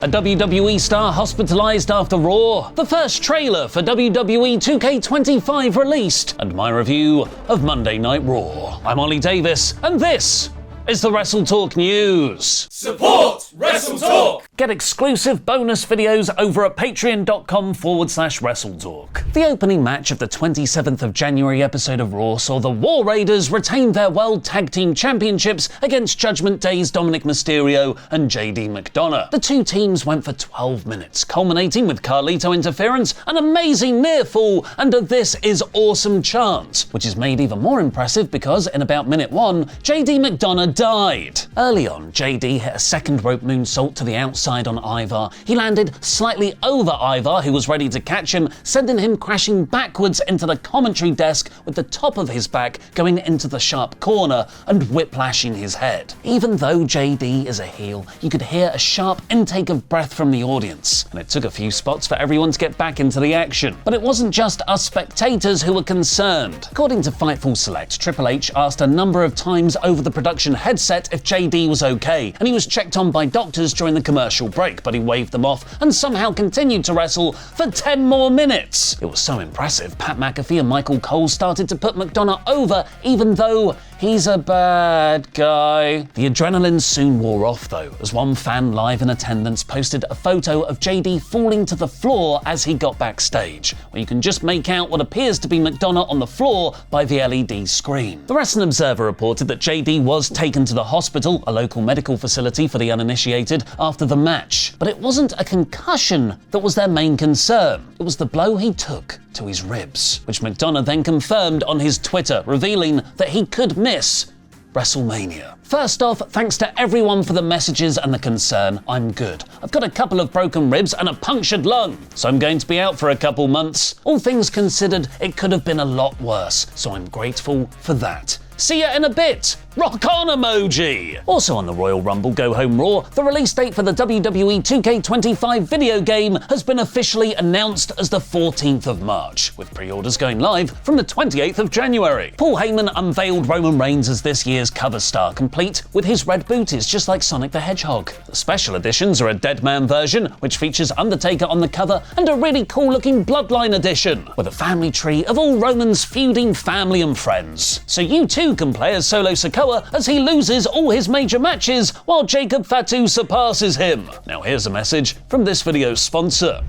A WWE star hospitalized after Raw, the first trailer for WWE 2K25 released, and my review of Monday Night Raw. I'm Ollie Davis, and this is the WrestleTalk News. Support WrestleTalk! Get exclusive bonus videos over at patreon.com/WrestleTalk. The opening match of the 27th of January episode of Raw saw the War Raiders retain their World Tag Team Championships against Judgment Day's Dominic Mysterio and JD McDonough. The two teams went for 12 minutes, culminating with Carlito interference, an amazing near fall, and a "This is awesome" chant, which is made even more impressive because in about minute 1, JD McDonough died. Early on, JD hit a second rope moonsault to the outside on Ivar. He landed slightly over Ivar, who was ready to catch him, sending him crashing backwards into the commentary desk with the top of his back going into the sharp corner and whiplashing his head. Even though JD is a heel, you could hear a sharp intake of breath from the audience, and it took a few spots for everyone to get back into the action. But it wasn't just us spectators who were concerned. According to Fightful Select, Triple H asked a number of times over the production headset if JD was okay, and he was checked on by doctors during the commercial break, but he waved them off and somehow continued to wrestle for 10 more minutes. It was so impressive, Pat McAfee and Michael Cole started to put McDonough over, even though he's a bad guy. The adrenaline soon wore off though, as one fan live in attendance posted a photo of JD falling to the floor as he got backstage, where you can just make out what appears to be McDonough on the floor by the LED screen. The Wrestling Observer reported that JD was taken to the hospital, a local medical facility for the uninitiated, after the match. But it wasn't a concussion that was their main concern. It was the blow he took to his ribs, which McDonough then confirmed on his Twitter, revealing that he could miss WrestleMania. First off, thanks to everyone for the messages and the concern. I'm good. I've got a couple of broken ribs and a punctured lung, so I'm going to be out for a couple months. All things considered, it could have been a lot worse, so I'm grateful for that. See ya in a bit! Rock on emoji! Also on the Royal Rumble Go Home Raw, the release date for the WWE 2K25 video game has been officially announced as the 14th of March, with pre-orders going live from the 28th of January. Paul Heyman unveiled Roman Reigns as this year's cover star, complete with his red booties just like Sonic the Hedgehog. The special editions are a Dead Man version, which features Undertaker on the cover, and a really cool looking Bloodline edition, with a family tree of all Roman's feuding family and friends. So you too can play as Solo Sikoa as he loses all his major matches while Jacob Fatu surpasses him. Now here's a message from this video's sponsor.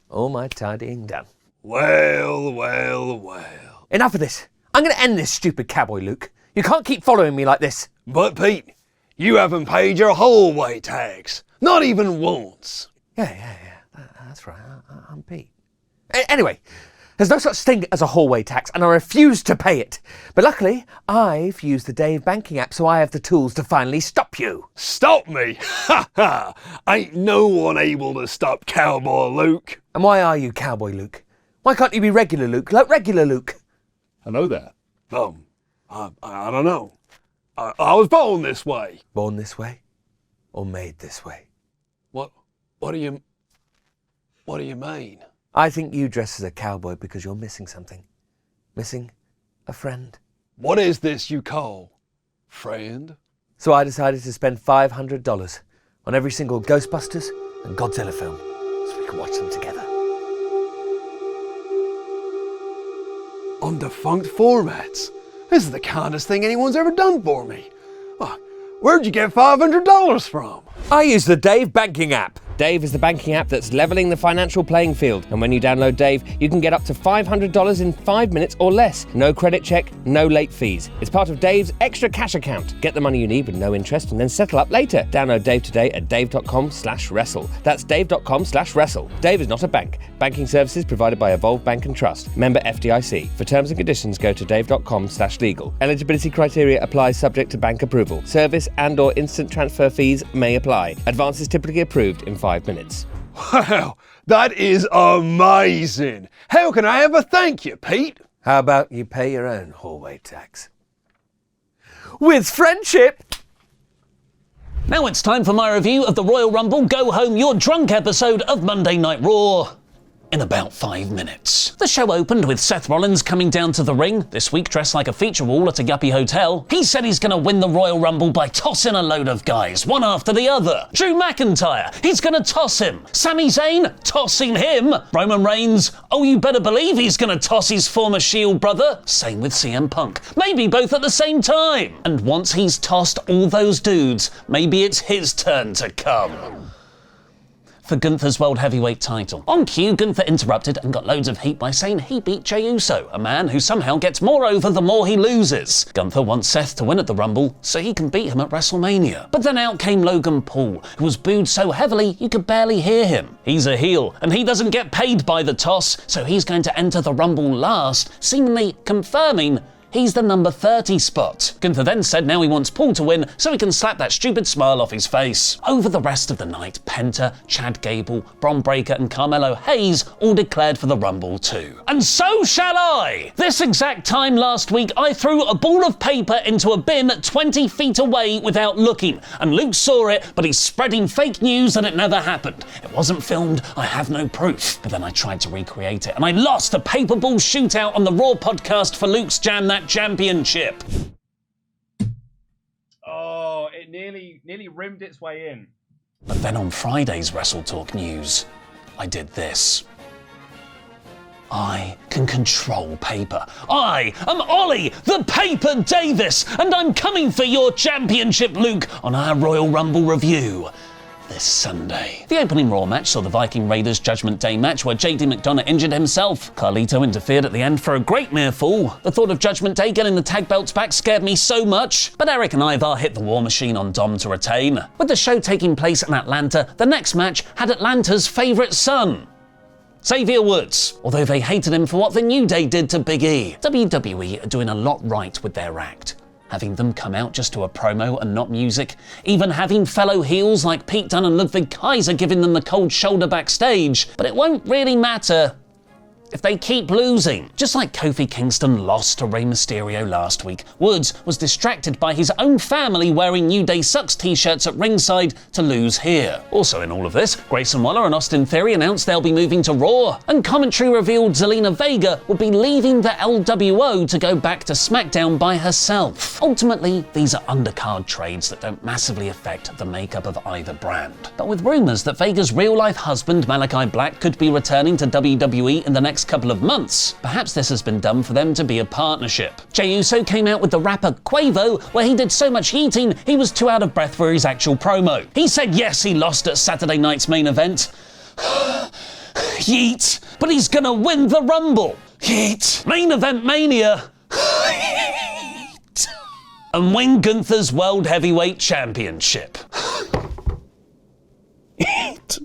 All my tidying done. Well. Enough of this. I'm going to end this stupid cowboy, Luke. You can't keep following me like this. But Pete, you haven't paid your hallway tax. Not even once. Yeah. That's right. I'm Pete. Anyway, there's no such thing as a hallway tax, and I refuse to pay it. But luckily, I've used the Dave banking app, so I have the tools to finally stop you. Stop me? Ha ha! Ain't no one able to stop Cowboy Luke. And why are you Cowboy Luke? Why can't you be regular Luke, like regular Luke? I know that. I don't know. I was born this way. Born this way? Or made this way? What do you mean? I think you dress as a cowboy because you're missing something. Missing a friend. What is this you call friend? So I decided to spend $500 on every single Ghostbusters and Godzilla film so we could watch them together. On defunct formats? This is the kindest thing anyone's ever done for me. Where'd you get $500 from? I use the Dave banking app. Dave is the banking app that's leveling the financial playing field. And when you download Dave, you can get up to $500 in 5 minutes or less. No credit check, no late fees. It's part of Dave's extra cash account. Get the money you need with no interest and then settle up later. Download Dave today at dave.com/wrestle. That's dave.com/wrestle. Dave is not a bank. Banking services provided by Evolve Bank and Trust. Member FDIC. For terms and conditions, go to dave.com/legal. Eligibility criteria apply subject to bank approval. Service and/or instant transfer fees may apply. Advances typically approved in 5 minutes. Wow, that is amazing. How can I ever thank you, Pete? How about you pay your own hallway tax? With friendship! Now it's time for my review of the Royal Rumble Go Home You're Drunk episode of Monday Night Raw. in about 5 minutes. The show opened with Seth Rollins coming down to the ring, this week dressed like a feature wall at a yuppie hotel. He said he's going to win the Royal Rumble by tossing a load of guys, one after the other. Drew McIntyre, he's going to toss him. Sami Zayn, tossing him. Roman Reigns, oh you better believe he's going to toss his former Shield brother. Same with CM Punk. Maybe both at the same time. And once he's tossed all those dudes, maybe it's his turn to come. For Gunther's World Heavyweight title. On cue, Gunther interrupted and got loads of heat by saying he beat Jey Uso, a man who somehow gets more over the more he loses. Gunther wants Seth to win at the Rumble so he can beat him at WrestleMania. But then out came Logan Paul, who was booed so heavily you could barely hear him. He's a heel, and he doesn't get paid by the toss, so he's going to enter the Rumble last, seemingly confirming he's the number 30 spot. Gunther then said now he wants Paul to win so he can slap that stupid smile off his face. Over the rest of the night, Penta, Chad Gable, Bron Breakker and Carmelo Hayes all declared for the Rumble too. And so shall I! This exact time last week, I threw a ball of paper into a bin 20 feet away without looking, and Luke saw it, but he's spreading fake news that it never happened. It wasn't filmed, I have no proof. But then I tried to recreate it, and I lost a paper ball shootout on the Raw podcast for Luke's Jam That Championship. Oh, it nearly rimmed its way in. But then on Friday's WrestleTalk news, I did this. I can control paper. I am Ollie, the Paper Davis, and I'm coming for your championship, Luke, on our Royal Rumble review this Sunday. The opening Raw match saw the Viking Raiders Judgment Day match where JD McDonough injured himself. Carlito interfered at the end for a great near fall. The thought of Judgment Day getting the tag belts back scared me so much, but Eric and Ivar hit the War Machine on Dom to retain. With the show taking place in Atlanta, the next match had Atlanta's favourite son, Xavier Woods, although they hated him for what the New Day did to Big E. WWE are doing a lot right with their act. Having them come out just to a promo and not music, even having fellow heels like Pete Dunne and Ludwig Kaiser giving them the cold shoulder backstage, but it won't really matter if they keep losing. Just like Kofi Kingston lost to Rey Mysterio last week, Woods was distracted by his own family wearing New Day Sucks t-shirts at ringside to lose here. Also in all of this, Grayson Waller and Austin Theory announced they'll be moving to Raw, and commentary revealed Zelina Vega would be leaving the LWO to go back to SmackDown by herself. Ultimately, these are undercard trades that don't massively affect the makeup of either brand. But with rumours that Vega's real-life husband, Malachi Black, could be returning to WWE in the next couple of months, perhaps this has been done for them to be a partnership. Jey Uso came out with the rapper Quavo, where he did so much yeeting he was too out of breath for his actual promo. He said yes, he lost at Saturday night's main event. Yeet, but he's gonna win the Rumble. Yeet, main event mania. Yeet. And win Gunther's World Heavyweight Championship. Yeet.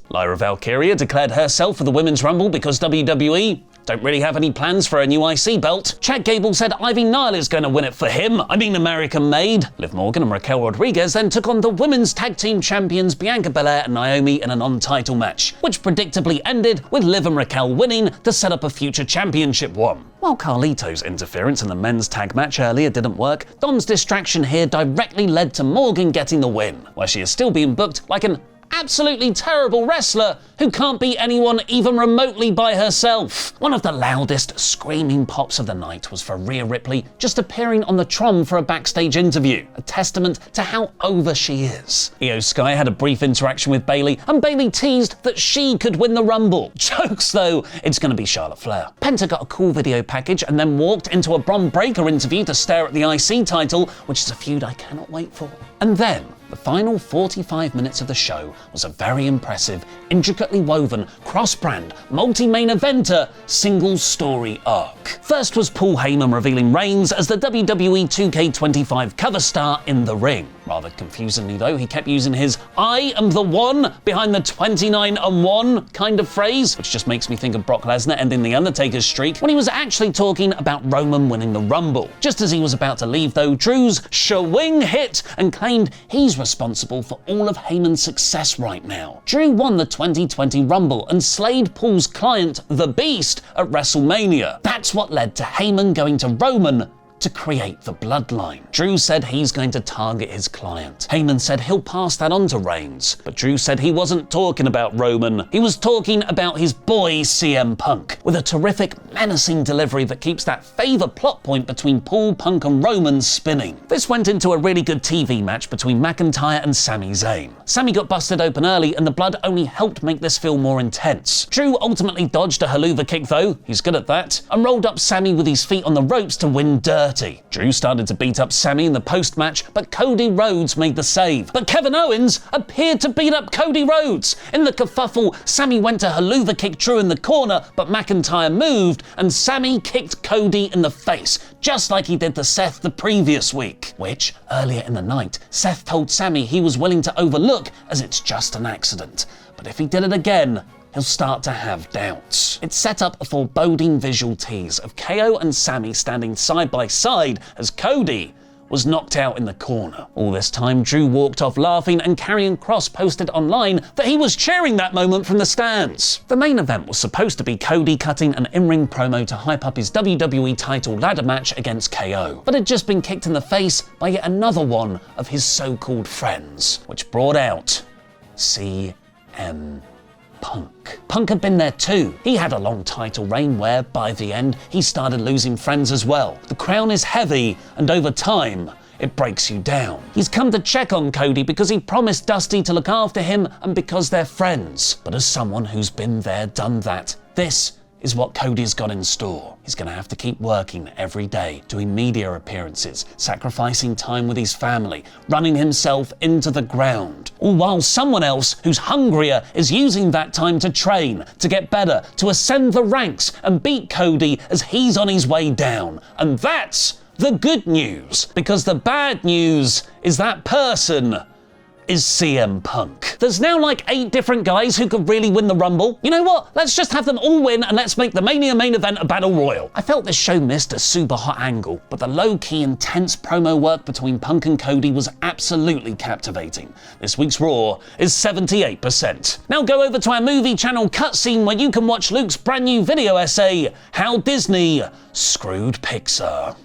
Lyra Valkyria declared herself for the Women's Rumble because WWE don't really have any plans for a new IC belt. Chad Gable said Ivy Nile is going to win it for him. I mean American made. Liv Morgan and Raquel Rodriguez then took on the Women's Tag Team Champions Bianca Belair and Naomi in a non-title match, which predictably ended with Liv and Raquel winning to set up a future championship one. While Carlito's interference in the men's tag match earlier didn't work, Dom's distraction here directly led to Morgan getting the win, where she is still being booked like an absolutely terrible wrestler who can't beat anyone even remotely by herself. One of the loudest screaming pops of the night was for Rhea Ripley just appearing on the Tron for a backstage interview, a testament to how over she is. Io Sky had a brief interaction with Bayley, and Bayley teased that she could win the Rumble. Jokes though, it's going to be Charlotte Flair. Penta got a cool video package and then walked into a Bron Breakker interview to stare at the IC title, which is a feud I cannot wait for. And then the final 45 minutes of the show was a very impressive, intricately woven, cross-brand, multi-main eventer, single-story arc. First was Paul Heyman revealing Reigns as the WWE 2K25 cover star in the ring. Rather confusingly though, he kept using his "I am the one" behind the 29-1 kind of phrase, which just makes me think of Brock Lesnar ending The Undertaker's streak, when he was actually talking about Roman winning the Rumble. Just as he was about to leave though, Drew's Shawing hit and claimed he's responsible for all of Heyman's success right now. Drew won the 2020 Rumble and slayed Paul's client, The Beast, at WrestleMania. That's what led to Heyman going to Roman to create the bloodline. Drew said he's going to target his client. Heyman said he'll pass that on to Reigns, but Drew said he wasn't talking about Roman. He was talking about his boy CM Punk, with a terrific, menacing delivery that keeps that favourite plot point between Paul, Punk and Roman spinning. This went into a really good TV match between McIntyre and Sami Zayn. Sami got busted open early and the blood only helped make this feel more intense. Drew ultimately dodged a haluva kick though, he's good at that, and rolled up Sami with his feet on the ropes to win dirty. Drew started to beat up Sami in the post-match, but Cody Rhodes made the save. But Kevin Owens appeared to beat up Cody Rhodes. In the kerfuffle, Sami went to haluva kick Drew in the corner, but McIntyre moved and Sami kicked Cody in the face, just like he did to Seth the previous week. Which, earlier in the night, Seth told Sami he was willing to overlook as it's just an accident. But if he did it again, he'll start to have doubts. It set up a foreboding visual tease of KO and Sami standing side by side as Cody was knocked out in the corner. All this time, Drew walked off laughing and Karrion Kross posted online that he was cheering that moment from the stands. The main event was supposed to be Cody cutting an in-ring promo to hype up his WWE title ladder match against KO, but had just been kicked in the face by yet another one of his so-called friends, which brought out CM Punk. Punk had been there too. He had a long title reign where, by the end, he started losing friends as well. The crown is heavy, and over time, it breaks you down. He's come to check on Cody because he promised Dusty to look after him and because they're friends. But as someone who's been there, done that, this is what Cody's got in store. He's gonna have to keep working every day, doing media appearances, sacrificing time with his family, running himself into the ground. All while someone else who's hungrier is using that time to train, to get better, to ascend the ranks and beat Cody as he's on his way down. And that's the good news, because the bad news is that person is CM Punk. There's now like 8 different guys who could really win the Rumble. You know what? Let's just have them all win and let's make the Mania main event a battle royal. I felt this show missed a super hot angle, but the low-key intense promo work between Punk and Cody was absolutely captivating. This week's Raw is 78%. Now go over to our movie channel cutscene where you can watch Luke's brand new video essay, How Disney Screwed Pixar.